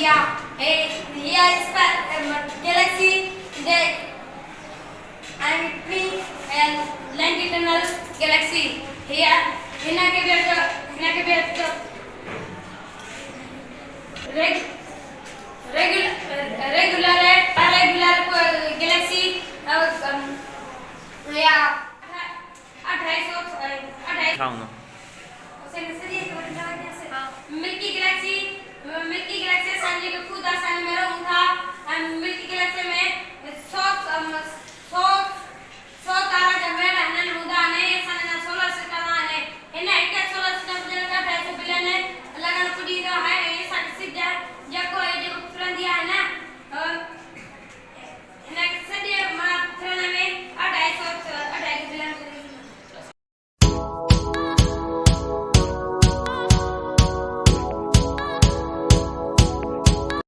here is galaxy that and twin and longitudinal galaxy. Here Hina के बेट regular irregular galaxy या 28 milky Galaxy सन के खुद आसान में रहूं था मिल्की